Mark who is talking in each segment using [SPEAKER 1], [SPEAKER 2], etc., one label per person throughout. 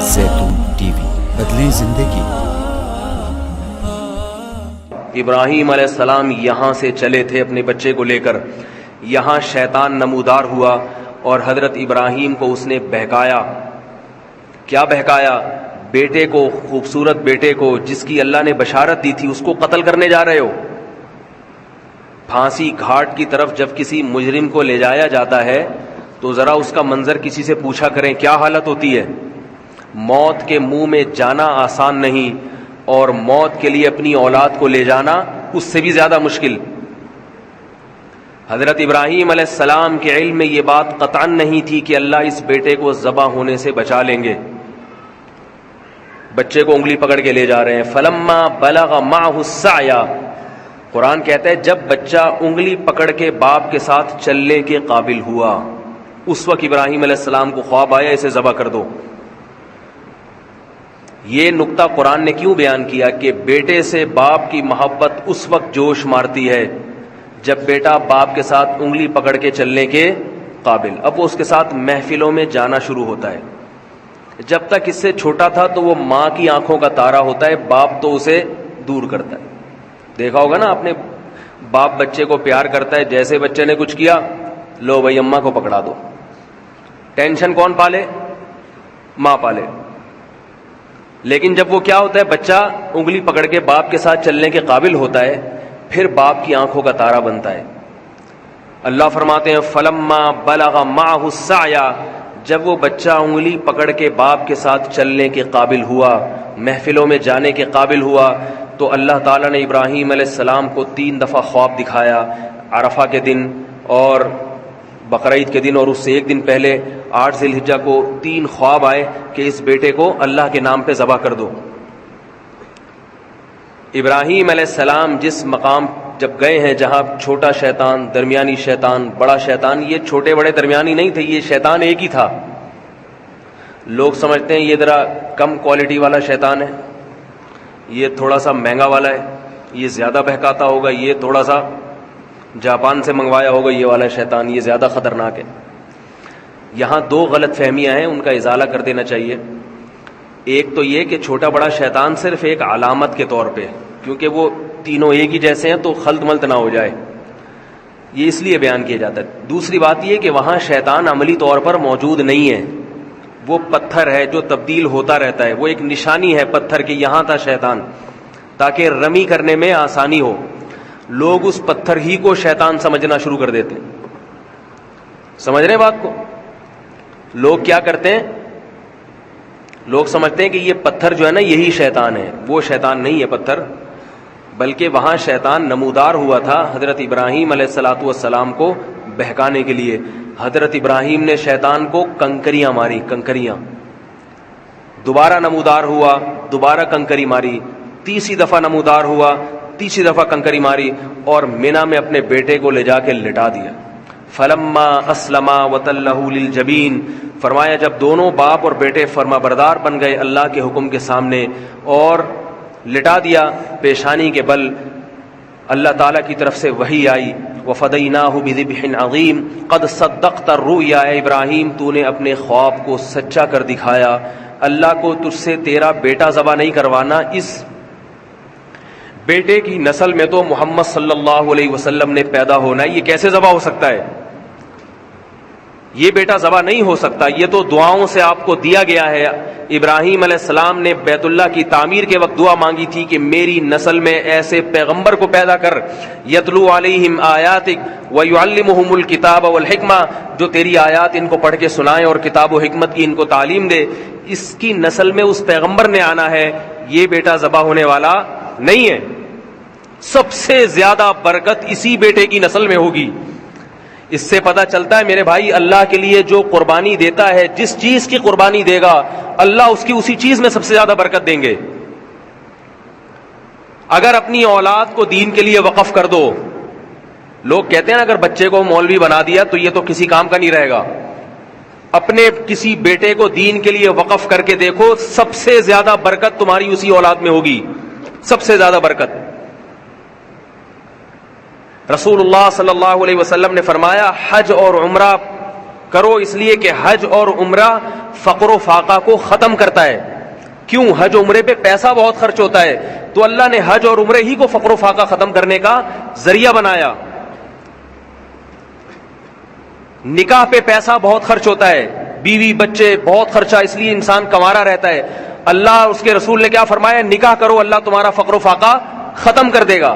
[SPEAKER 1] زیتون T V, بدلیں زندگی۔
[SPEAKER 2] ابراہیم علیہ السلام یہاں سے چلے تھے اپنے بچے کو لے کر، یہاں شیطان نمودار ہوا اور حضرت ابراہیم کو اس نے بہکایا۔ کیا بہکایا؟ بیٹے کو، خوبصورت بیٹے کو جس کی اللہ نے بشارت دی تھی، اس کو قتل کرنے جا رہے ہو۔ پھانسی گھاٹ کی طرف جب کسی مجرم کو لے جایا جاتا ہے تو ذرا اس کا منظر کسی سے پوچھا کریں، کیا حالت ہوتی ہے۔ موت کے منہ میں جانا آسان نہیں، اور موت کے لیے اپنی اولاد کو لے جانا اس سے بھی زیادہ مشکل۔ حضرت ابراہیم علیہ السلام کے علم میں یہ بات قطعاً نہیں تھی کہ اللہ اس بیٹے کو ذبح ہونے سے بچا لیں گے۔ بچے کو انگلی پکڑ کے لے جا رہے ہیں۔ فلما بلغ معه السعی، قرآن کہتا ہے جب بچہ انگلی پکڑ کے باپ کے ساتھ چلنے کے قابل ہوا، اس وقت ابراہیم علیہ السلام کو خواب آیا اسے ذبح کر دو۔ یہ نقطہ قرآن نے کیوں بیان کیا کہ بیٹے سے باپ کی محبت اس وقت جوش مارتی ہے جب بیٹا باپ کے ساتھ انگلی پکڑ کے چلنے کے قابل۔ اب وہ اس کے ساتھ محفلوں میں جانا شروع ہوتا ہے۔ جب تک اس سے چھوٹا تھا تو وہ ماں کی آنکھوں کا تارا ہوتا ہے، باپ تو اسے دور کرتا ہے۔ دیکھا ہوگا نا آپ نے، باپ بچے کو پیار کرتا ہے، جیسے بچے نے کچھ کیا، لو بھائی اماں کو پکڑا دو۔ ٹینشن کون پالے؟ ماں پالے۔ لیکن جب وہ کیا ہوتا ہے، بچہ انگلی پکڑ کے باپ کے ساتھ چلنے کے قابل ہوتا ہے، پھر باپ کی آنکھوں کا تارا بنتا ہے۔ اللہ فرماتے ہیں فلما بلغ معه السعی، جب وہ بچہ انگلی پکڑ کے باپ کے ساتھ چلنے کے قابل ہوا، محفلوں میں جانے کے قابل ہوا، تو اللہ تعالیٰ نے ابراہیم علیہ السلام کو 3 دفعہ خواب دکھایا، عرفہ کے دن اور بقرعید کے دن، اور اس سے ایک دن پہلے 8 ذی الحجہ کو 3 خواب آئے کہ اس بیٹے کو اللہ کے نام پہ ذبح کر دو۔ ابراہیم علیہ السلام جس مقام جب گئے ہیں جہاں چھوٹا شیطان، درمیانی شیطان، بڑا شیطان، یہ چھوٹے بڑے درمیانی نہیں تھے، یہ شیطان ایک ہی تھا۔ لوگ سمجھتے ہیں یہ ذرا کم کوالٹی والا شیطان ہے، یہ تھوڑا سا مہنگا والا ہے، یہ زیادہ بہکاتا ہوگا، یہ تھوڑا سا جاپان سے منگوایا ہوگا یہ والا شیطان، یہ زیادہ خطرناک ہے۔ یہاں 2 غلط فہمیاں ہیں، ان کا ازالہ کر دینا چاہیے۔ ایک تو یہ کہ چھوٹا بڑا شیطان صرف ایک علامت کے طور پہ، کیونکہ وہ تینوں ایک ہی جیسے ہیں تو خلط ملط نہ ہو جائے، یہ اس لیے بیان کیا جاتا ہے۔ دوسری بات یہ کہ وہاں شیطان عملی طور پر موجود نہیں ہے، وہ پتھر ہے جو تبدیل ہوتا رہتا ہے، وہ ایک نشانی ہے پتھر کی، یہاں تھا شیطان، تاکہ رمی کرنے میں آسانی ہو۔ لوگ اس پتھر ہی کو شیطان سمجھنا شروع کر دیتے ہیں۔ سمجھ رہے ہیں بات کو؟ لوگ کیا کرتے ہیں، لوگ سمجھتے ہیں کہ یہ پتھر جو ہے نا یہی شیطان ہے، وہ شیطان نہیں ہے پتھر، بلکہ وہاں شیطان نمودار ہوا تھا حضرت ابراہیم علیہ السلام کو بہکانے کے لیے۔ حضرت ابراہیم نے شیطان کو کنکریاں ماری، کنکریاں، دوبارہ نمودار ہوا، دوبارہ کنکری ماری، تیسری دفعہ نمودار ہوا، تیسری دفعہ کنکری ماری، اور مینا میں اپنے بیٹے کو لے جا کے لٹا دیا۔ فلما اسلما وتلہ للجبین، فرمایا جب دونوں باپ اور بیٹے فرما بردار بن گئے اللہ کے حکم کے سامنے اور لٹا دیا پیشانی کے بل، اللہ تعالیٰ کی طرف سے وحی آئی، وفدیناہ بذبح عظیم قد صدقت الرؤیا، اے ابراہیم تو نے اپنے خواب کو سچا کر دکھایا، اللہ کو تجھ سے تیرا بیٹا ذبح نہیں کروانا، اس بیٹے کی نسل میں تو محمد صلی اللہ علیہ وسلم نے پیدا ہونا ہے، یہ کیسے ذبح ہو سکتا ہے؟ یہ بیٹا ذبح نہیں ہو سکتا، یہ تو دعاؤں سے آپ کو دیا گیا ہے۔ ابراہیم علیہ السلام نے بیت اللہ کی تعمیر کے وقت دعا مانگی تھی کہ میری نسل میں ایسے پیغمبر کو پیدا کر، یتلو علیہم آیاتک ویعلمہم الکتاب والحکمہ، جو تیری آیات ان کو پڑھ کے سنائے اور کتاب و حکمت کی ان کو تعلیم دے۔ اس کی نسل میں اس پیغمبر نے آنا ہے، یہ بیٹا ذبح ہونے والا نہیں ہے۔ سب سے زیادہ برکت اسی بیٹے کی نسل میں ہوگی۔ اس سے پتہ چلتا ہے میرے بھائی، اللہ کے لیے جو قربانی دیتا ہے، جس چیز کی قربانی دے گا اللہ اس کی اسی چیز میں سب سے زیادہ برکت دیں گے۔ اگر اپنی اولاد کو دین کے لیے وقف کر دو، لوگ کہتے ہیں نا اگر بچے کو مولوی بنا دیا تو یہ تو کسی کام کا نہیں رہے گا، اپنے کسی بیٹے کو دین کے لیے وقف کر کے دیکھو، سب سے زیادہ برکت تمہاری اسی اولاد میں ہوگی، سب سے زیادہ برکت۔ رسول اللہ صلی اللہ علیہ وسلم نے فرمایا حج اور عمرہ کرو اس لیے کہ حج اور عمرہ فقر و فاقہ کو ختم کرتا ہے. کیوں؟ حج عمرے پہ پیسہ بہت خرچ ہوتا ہے, تو اللہ نے حج اور عمرے ہی کو فقر و فاقہ ختم کرنے کا ذریعہ بنایا. نکاح پہ پیسہ بہت خرچ ہوتا ہے, بیوی بچے بہت خرچہ, اس لیے انسان کنوارا رہتا ہے. اللہ اس کے رسول نے کیا فرمایا؟ نکاح کرو, اللہ تمہارا فقر و فاقہ ختم کر دے گا.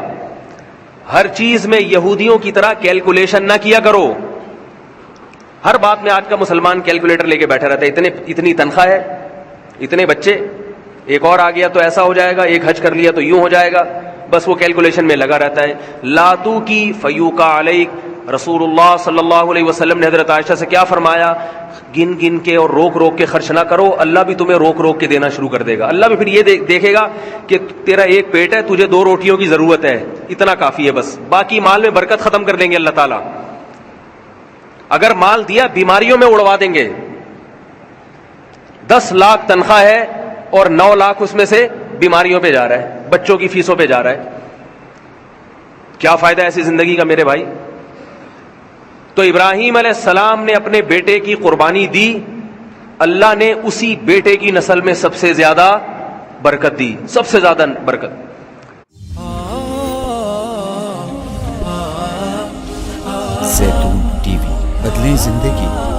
[SPEAKER 2] ہر چیز میں یہودیوں کی طرح کیلکولیشن نہ کیا کرو. ہر بات میں آج کا مسلمان کیلکولیٹر لے کے بیٹھا رہتا ہے. اتنی تنخواہ ہے, اتنے بچے, ایک اور آ گیا تو ایسا ہو جائے گا, ایک حج کر لیا تو یوں ہو جائے گا, بس وہ کیلکولیشن میں لگا رہتا ہے. لاتو کی فیوکا علیک, رسول اللہ صلی اللہ علیہ وسلم نے حضرت عائشہ سے کیا فرمایا؟ گن گن کے اور روک روک کے خرچ نہ کرو, اللہ بھی تمہیں روک روک کے دینا شروع کر دے گا. اللہ بھی پھر یہ دیکھے گا کہ تیرا ایک پیٹ ہے, تجھے 2 روٹیوں کی ضرورت ہے, اتنا کافی ہے بس, باقی مال میں برکت ختم کر دیں گے اللہ تعالیٰ. اگر مال دیا بیماریوں میں اڑوا دیں گے. 10 لاکھ تنخواہ ہے اور 9 لاکھ اس میں سے بیماریوں پہ جا رہا ہے, بچوں کی فیسوں پہ جا رہا ہے. کیا فائدہ ایسی زندگی کا میرے بھائی؟ تو ابراہیم علیہ السلام نے اپنے بیٹے کی قربانی دی, اللہ نے اسی بیٹے کی نسل میں سب سے زیادہ برکت دی, سب سے زیادہ برکت.
[SPEAKER 1] زیتون ٹی وی بدلیں زندگی.